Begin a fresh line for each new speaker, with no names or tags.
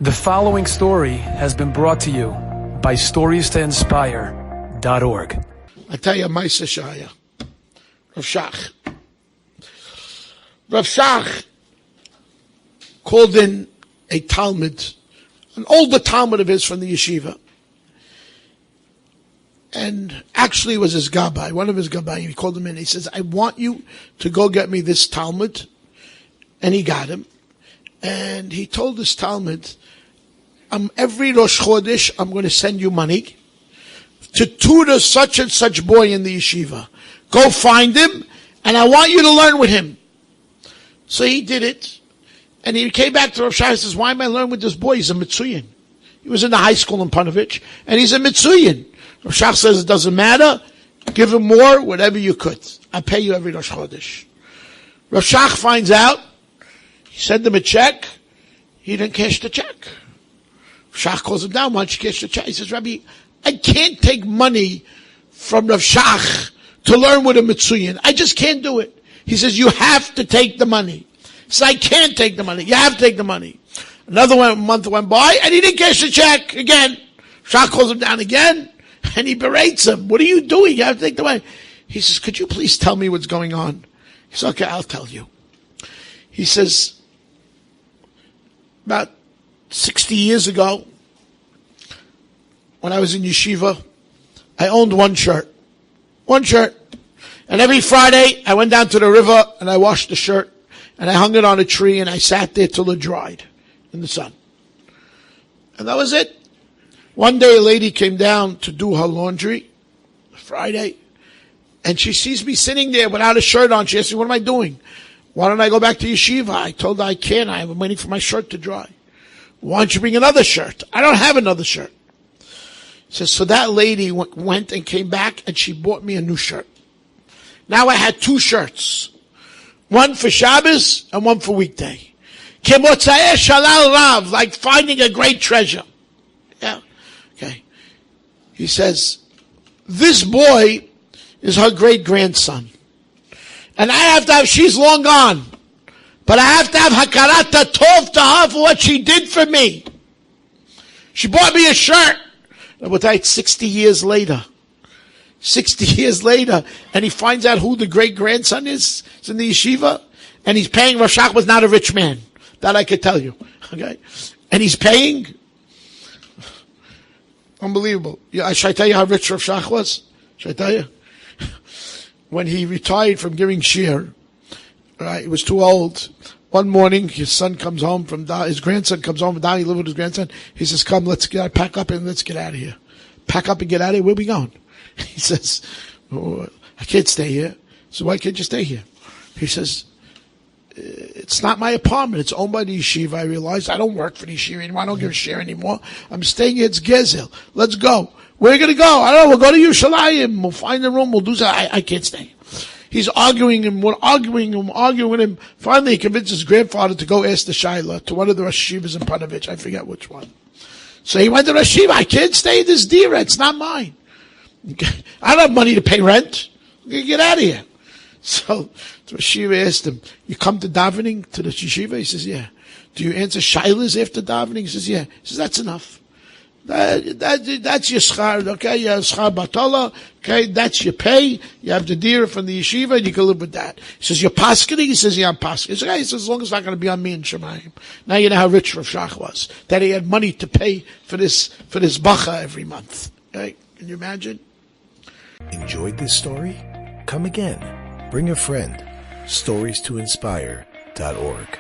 The following story has been brought to you by StoriesToInspire.org.
I tell you, Maisa Shaya, Rav Shach. Rav Shach called in a Talmud, an older Talmud of his from the yeshiva, and actually it was his Gabbai, one of his Gabbai. He called him in. He says, "I want you to go get me this Talmud," and he got him. And he told this Talmud, every Rosh Chodesh, I'm going to send you money to tutor such and such boy in the yeshiva. Go find him, and I want you to learn with him. So he did it, and he came back to Rav Shach and says, "Why am I learning with this boy? He's a Mitzuyan. He was in the high school in Panovich, and he's a Mitzuyan." Rav Shach says, "It doesn't matter. Give him more, whatever you could. I'll pay you every Rosh Chodesh." Rav Shach finds out. He sent him a check. He didn't cash the check. Shach calls him down. "Why don't you cash the check?" He says, "Rabbi, I can't take money from Rav Shach to learn with a Mitzuyan. I just can't do it." He says, "You have to take the money." He says, "I can't take the money. You have to take the money." Another month went by, and he didn't cash the check again. Shach calls him down again, and he berates him. "What are you doing? You have to take the money." He says, "Could you please tell me what's going on?" He says, "Okay, I'll tell you." He says, about 60 years ago, when I was in yeshiva, I owned one shirt. And every Friday, I went down to the river and I washed the shirt and I hung it on a tree and I sat there till it dried in the sun. And that was it. One day a lady came down to do her laundry, Friday, and she sees me sitting there without a shirt on. She asked me, "What am I doing?" "Why don't I go back to yeshiva?" I told her I can't. I'm waiting for my shirt to dry. "Why don't you bring another shirt?" "I don't have another shirt." So that lady went and came back and she bought me a new shirt. Now I had two shirts. One for Shabbos and one for weekday. Kemotzayeh shalal rav, like finding a great treasure. Yeah. Okay. He says, this boy is her great-grandson. And I have to have, she's long gone. But I have to have Hakarat Hatov to her for what she did for me. She bought me a shirt. But it's 60 years later. 60 years later. And he finds out who the great-grandson is. He's in the yeshiva. And he's paying. Rav Shach was not a rich man. That I could tell you. Okay? And he's paying. Unbelievable. Yeah, should I tell you how rich Rav Shach was? Should I tell you? When he retired from giving shir, right, he was too old. One morning, his son comes home from his grandson comes home from down. He lived with his grandson. He says, "Come, pack up and let's get out of here." Pack up and get out of here. Where are we going? He says, "Oh, I can't stay here." So "Why can't you stay here?" He says, "It's not my apartment. It's owned by the yeshiva. I realize I don't work for the yeshiva anymore. I don't give a share anymore. I'm staying here. It's Gezel. Let's go." "Where are you going to go?" "I don't know. We'll go to Yerushalayim. We'll find a room. We'll do that." I can't stay. He's arguing with him. Finally, he convinced his grandfather to go ask the Shaila to one of the Rosh Yeshivas in Panovich. I forget which one. So he went to Rosh Yeshiva. "I can't stay in this dira. It's not mine. I don't have money to pay rent. Get out of here." So the Rosh Yeshiva asked him, "You come to davening to the yeshiva?" He says, "Yeah." "Do you answer Shailas after davening?" He says, "Yeah." He says, "That's enough. That's your schar, okay? You have schar batala, okay? That's your pay. You have the dira from the yeshiva, and you can live with that." He says, "You're paskening?" He says, "Yeah, I'm paskening." He says, "Okay." He says, "As long as it's not going to be on me in Shemayim." Now you know how rich Rav Shach was. That he had money to pay for this bacha every month. Okay? Can you imagine?
Enjoyed this story? Come again. Bring a friend. StoriesToInspire.org